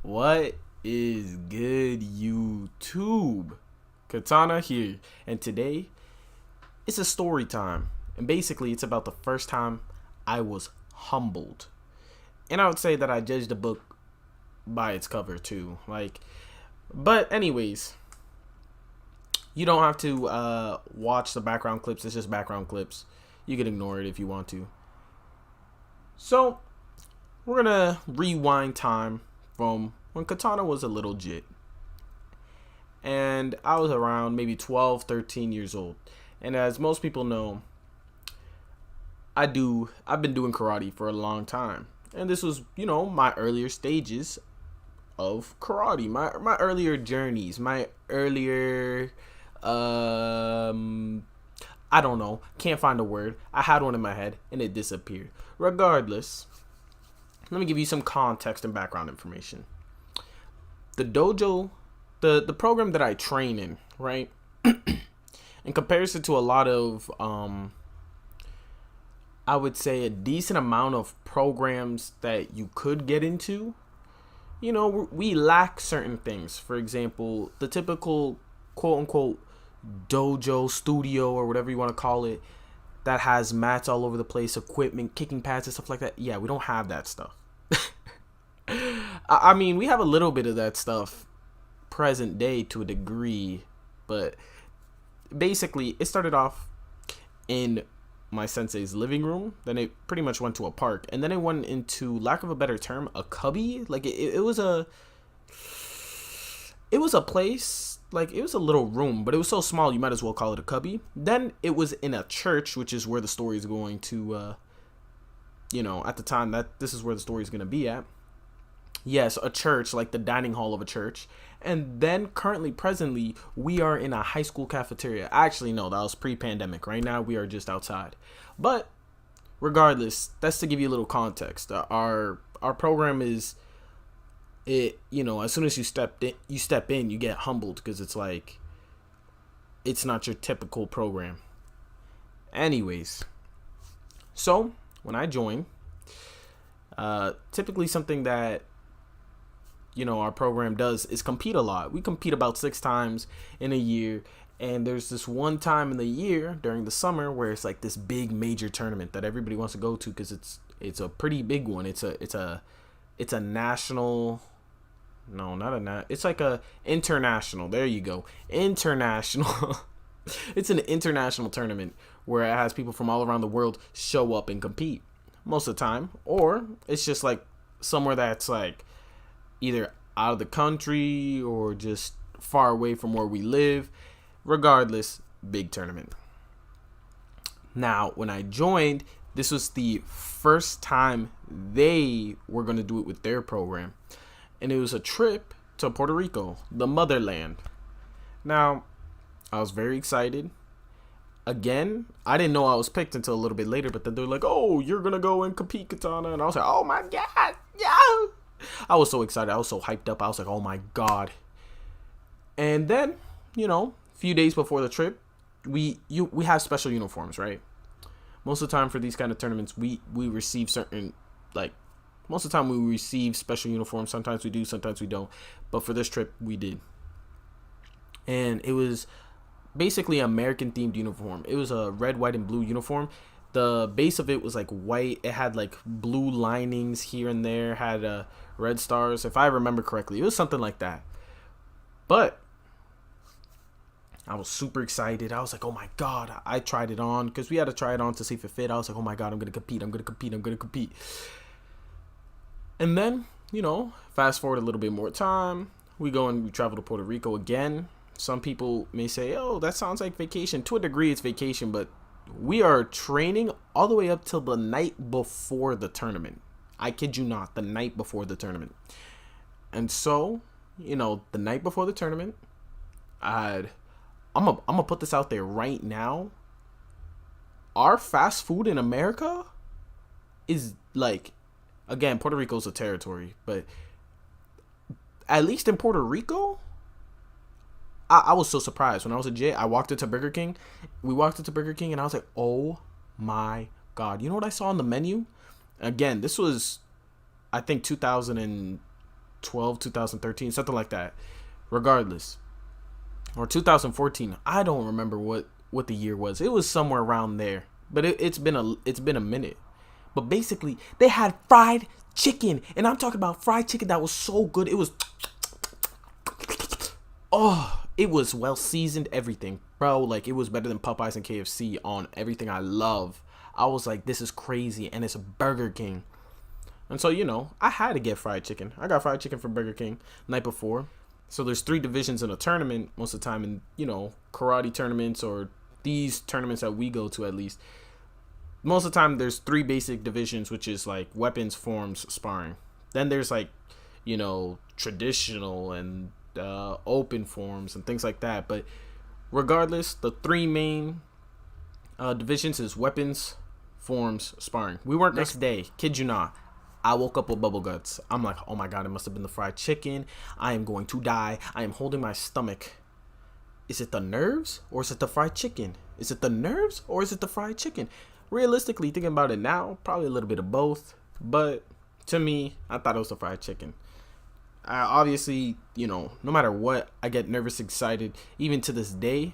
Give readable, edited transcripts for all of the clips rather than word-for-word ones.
What is good, YouTube? Katana here, and today it's a story time. And basically, it's about the first time I was humbled. And I would say that I judged a book by its cover too. But anyways, you don't have to watch the background clips. It's just background clips. You can ignore it if you want to. So we're gonna rewind time from when Katana was a little jit. And I was around maybe 12, 13 years old. And as most people know, I've been doing karate for a long time. And this was, my earlier stages of karate, my earlier journeys, my earlier I don't know, can't find a word. I had one in my head and it disappeared. Regardless, let me give you some context and background information. The dojo, the program that I train in, right? In comparison to a lot of I would say a decent amount of programs that you could get into, we lack certain things. For example, the typical quote unquote dojo studio or whatever you want to call it that has mats all over the place, equipment, kicking pads and stuff like that. Yeah, we don't have that stuff. I mean, we have a little bit of that stuff present day to a degree, but basically it started off in my sensei's living room, then it pretty much went to a park, and then it went into, lack of a better term, a cubby. Like it was a place, like it was a little room, but it was so small you might as well call it a cubby. Then it was in a church, which is where the story is going to at the time that this is where the story is going to be at. Yes, a church, like the dining hall of a church. And then presently, we are in a high school cafeteria. Actually, no, that was pre-pandemic. Right now, we are just outside. But regardless, that's to give you a little context. Our program is, as soon as you step in, you get humbled because it's like, it's not your typical program. Anyways, so when I joined, typically something that our program does is compete a lot. We compete about 6 times in a year, and there's this one time in the year during the summer where it's like this big major tournament that everybody wants to go to because it's a pretty big one. It's a national, no, not a it's like a international. There you go, international. It's an international tournament where it has people from all around the world show up and compete most of the time, or it's just like somewhere that's like either out of the country or just far away from where we live. Regardless, big tournament. Now, when I joined, this was the first time they were going to do it with their program. And it was a trip to Puerto Rico, the motherland. Now, I was very excited. Again, I didn't know I was picked until a little bit later, but then they're like, oh, you're going to go and compete, Katana. And I was like, oh my God, yeah. I was so excited. I was so hyped up. I was like, oh my God. And then, a few days before the trip, we have special uniforms, right? Most of the time for these kind of tournaments, we receive certain, most of the time we receive special uniforms. Sometimes we do, sometimes we don't. But for this trip, we did. And it was basically an American themed uniform. It was a red, white, and blue uniform. The base of it was like white. It had like blue linings here and there, had red stars, if I remember correctly. It was something like that. But I was super excited. I was like, oh my God. I tried it on because we had to try it on to see if it fit. I was like, oh my God, I'm going to compete. And then, fast forward a little bit more time. We travel to Puerto Rico again. Some people may say, oh, that sounds like vacation. To a degree, it's vacation, but we are training all the way up till the night before the tournament. I kid you not, the night before the tournament. And so, the night before the tournament, I'm gonna put this out there right now. Our fast food in America is like, again, Puerto Rico's a territory, but at least in Puerto Rico, I was so surprised. When I was a kid, I walked into Burger King. We walked into Burger King and I was like, oh my God. You know what I saw on the menu? Again, this was, I think, 2020 2012, 2013, something like that. Regardless, or 2014. I don't remember what the year was. It was somewhere around there. But it's been a minute. But basically, they had fried chicken, and I'm talking about fried chicken that was so good. It was it was well seasoned, everything, bro. Like, it was better than Popeyes and KFC on everything I love. I was like, this is crazy, and it's a Burger King. And so, I had to get fried chicken. I got fried chicken from Burger King the night before. So there's 3 divisions in a tournament most of the time, in karate tournaments, or these tournaments that we go to, at least. Most of the time there's 3 basic divisions, which is like weapons, forms, sparring. Then there's like, traditional and open forms and things like that. But regardless, the 3 main divisions is weapons, forms, sparring. We weren't next day, kid you not. I woke up with bubble guts. I'm like, oh my god, it must have been the fried chicken. I am going to die. I am holding my stomach. Is it the nerves or is it the fried chicken? Is it the nerves or is it the fried chicken? Realistically, thinking about it now, probably a little bit of both. But to me, I thought it was the fried chicken. I obviously, no matter what, I get nervous, excited, even to this day,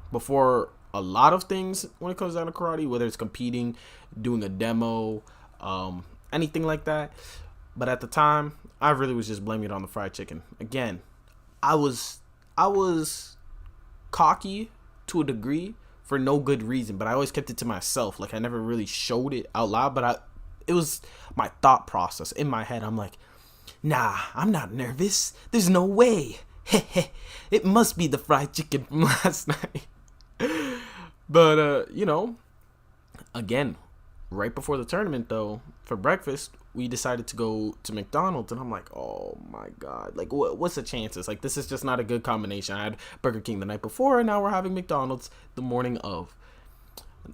before a lot of things when it comes down to karate, whether it's competing, doing a demo, anything like that. But at the time, I really was just blaming it on the fried chicken. Again, I was cocky to a degree for no good reason, but I always kept it to myself. Like, I never really showed it out loud, but it was my thought process in my head. I'm like, nah, I'm not nervous. There's no way. It must be the fried chicken from last night. But, again, right before the tournament, though, for breakfast, we decided to go to McDonald's, and I'm like, oh my god, like, what's the chances? Like, this is just not a good combination. I had Burger King the night before, and now we're having McDonald's the morning of.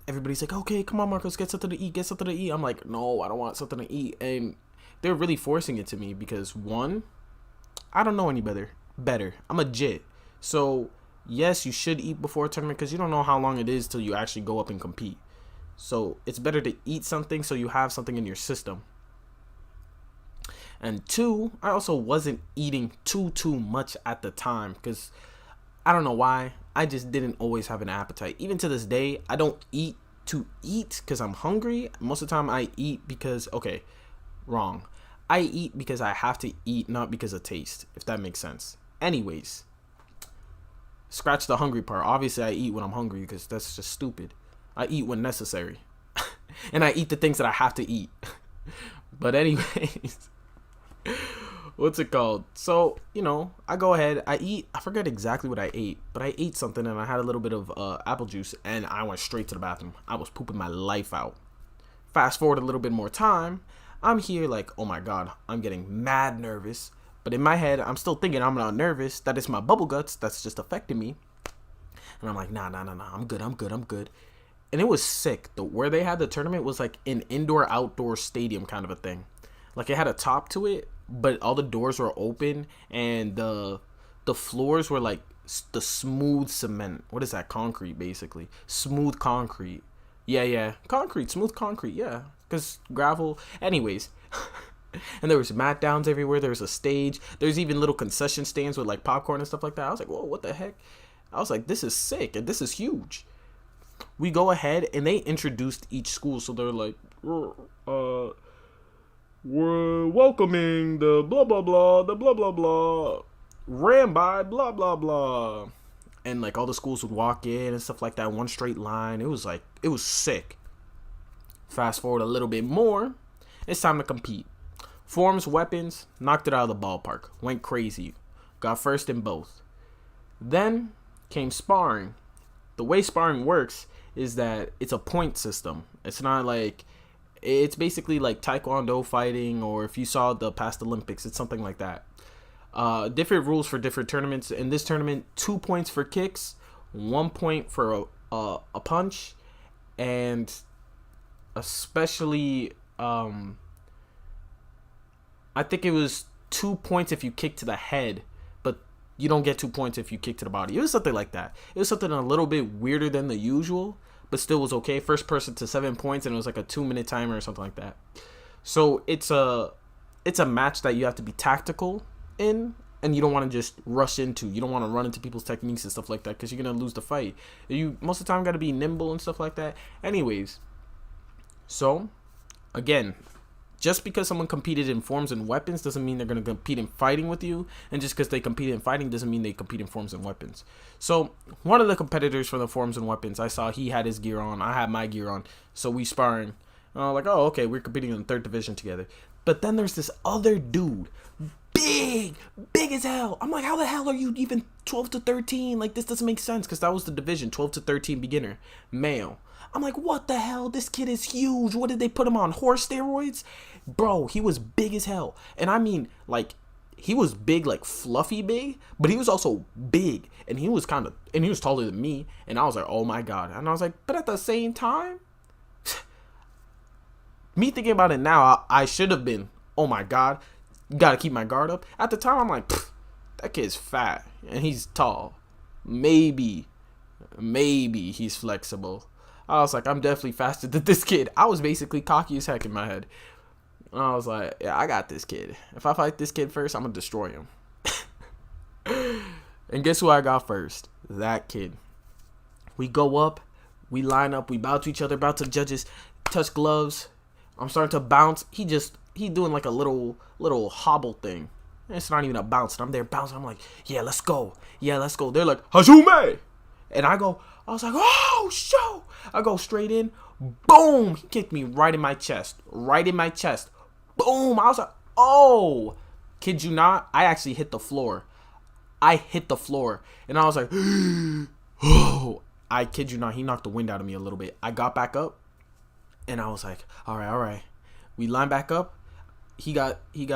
Everybody's like, okay, come on, Marcos, get something to eat. I'm like, no, I don't want something to eat. And they're really forcing it to me because, one, I don't know any better. I'm a jit. So, yes, you should eat before a tournament because you don't know how long it is till you actually go up and compete. So it's better to eat something so you have something in your system. And 2, I also wasn't eating too much at the time because I don't know why. I just didn't always have an appetite. Even to this day, I don't eat to eat because I'm hungry. Most of the time I eat because, wrong. I eat because I have to eat, not because of taste, if that makes sense. Anyways, scratch the hungry part. Obviously, I eat when I'm hungry because that's just stupid. I eat when necessary. And I eat the things that I have to eat. But anyways, what's it called? So, I go ahead, I eat. I forget exactly what I ate, but I ate something and I had a little bit of apple juice and I went straight to the bathroom. I was pooping my life out. Fast forward a little bit more time. I'm here like, oh my god, I'm getting mad nervous. But in my head, I'm still thinking I'm not nervous. That is my bubble guts. That's just affecting me. And I'm like, nah. I'm good. And it was sick. Where they had the tournament was like an indoor-outdoor stadium kind of a thing. Like, it had a top to it, but all the doors were open, and the floors were like the smooth cement. What is that? Concrete, basically. Smooth concrete. Yeah. Concrete. Smooth concrete, yeah. Because gravel. Anyways. And there was mat downs everywhere. There was a stage. There's even little concession stands with like popcorn and stuff like that. I was like, whoa, what the heck? I was like, this is sick, and this is huge. We go ahead and they introduced each school, so they're like, we're welcoming the blah blah blah, ran by blah blah blah, and like all the schools would walk in and stuff like that, one straight line. It was sick. Fast forward a little bit more, it's time to compete. Forms, weapons, knocked it out of the ballpark, went crazy, got first in both. Then came sparring. The way sparring works is that it's a point system. It's not like, it's basically like taekwondo fighting, or if you saw the past Olympics, it's something like that. Different rules for different tournaments. In this tournament, 2 points for kicks, 1 point for a punch, and especially, I think it was 2 points if you kick to the head, but you don't get 2 points if you kick to the body. It was something like that. It was something a little bit weirder than the usual, but still was okay. First person to 7 points, and it was like a 2-minute timer or something like that. So it's a it's a match that you have to be tactical in, and you don't want to just rush into. You don't want to run into people's techniques and stuff like that, because you're gonna lose the fight. You most of the time got to be nimble and stuff like that. Anyways, so again, just because someone competed in forms and weapons doesn't mean they're going to compete in fighting with you. And just because they competed in fighting doesn't mean they compete in forms and weapons. So one of the competitors for the forms and weapons, I saw he had his gear on. I had my gear on. So we sparring. Like, oh, okay, we're competing in the 3rd division together. But then there's this other dude. Big as hell. I'm like, how the hell are you even 12 to 13? Like, this doesn't make sense, because that was the division, 12 to 13 beginner, male. I'm like, what the hell? This kid is huge. What did they put him on? Horse steroids? Bro, he was big as hell. And I mean, like, he was big, like fluffy big, but he was also big. And he was taller than me. And I was like, oh my God. And I was like, but at the same time, me thinking about it now, I should have been, oh my God, gotta keep my guard up. At the time, I'm like, that kid's fat and he's tall. Maybe he's flexible. I was like, I'm definitely faster than this kid. I was basically cocky as heck in my head. And I was like, yeah, I got this kid. If I fight this kid first, I'm going to destroy him. And guess who I got first? That kid. We go up. We line up. We bow to each other. Bow to the judges. Touch gloves. I'm starting to bounce. He doing like a little hobble thing. It's not even a bounce. I'm there bouncing. I'm like, yeah, let's go. Yeah, let's go. They're like, Hazume. And I was like, oh, show. I go straight in. Boom. He kicked me right in my chest. Boom. I was like, oh. Kid you not, I actually hit the floor. And I was like, oh. I kid you not, he knocked the wind out of me a little bit. I got back up. And I was like, all right. We lined back up. He got his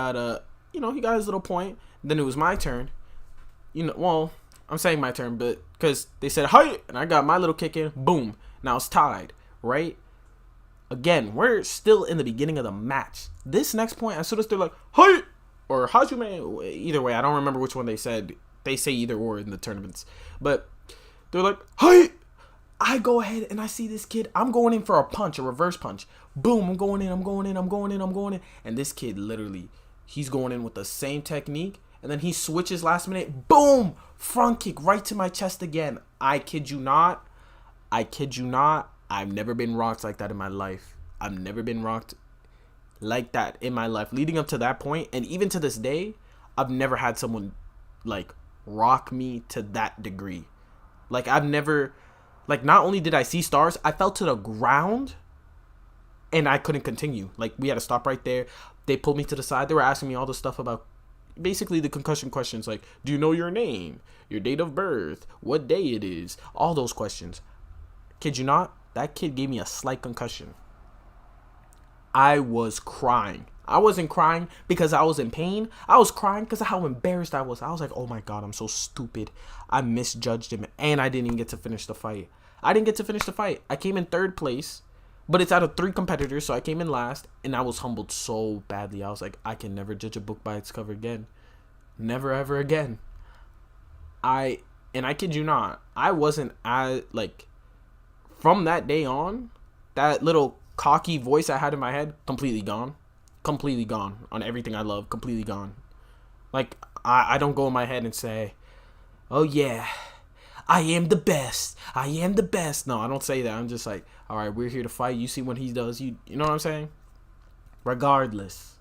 little point. Then it was my turn. I'm saying my turn, but because they said, hi, and I got my little kick in, boom. Now it's tied, right? Again, we're still in the beginning of the match. This next point, as soon as they're like, hi, or Hajume, either way, I don't remember which one they said. They say either or in the tournaments. But they're like, hi. I go ahead and I see this kid. I'm going in for a punch, a reverse punch. Boom, I'm going in. And this kid literally, he's going in with the same technique. And then he switches last minute. Boom! Front kick right to my chest again. I kid you not. I've never been rocked like that in my life. Leading up to that point, and even to this day, I've never had someone like rock me to that degree. Like, I've never, like, not only did I see stars, I fell to the ground and I couldn't continue. Like, we had to stop right there. They pulled me to the side. They were asking me all the stuff about basically the concussion questions, like, do you know your name, your date of birth, what day it is, all those questions. Kid you not, that kid gave me a slight concussion. I was crying. I wasn't crying because I was in pain. I was crying because of how embarrassed I was. I was like, oh my God, I'm so stupid. I misjudged him, and I didn't even get to finish the fight. I came in 3rd place, but it's out of 3 competitors, so I came in last, and I was humbled so badly. I was like, I can never judge a book by its cover again. Never, ever again. I kid you not, I wasn't from that day on, that little cocky voice I had in my head, completely gone on everything I love, completely gone. Like, I don't go in my head and say, oh yeah, I am the best. No, I don't say that. I'm just like, all right, we're here to fight. You see what he does. You know what I'm saying? Regardless,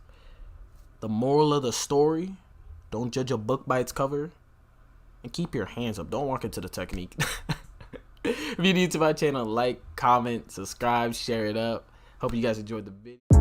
the moral of the story, don't judge a book by its cover, and keep your hands up. Don't walk into the technique. If you're new to my channel, like, comment, subscribe, share it up. Hope you guys enjoyed the video.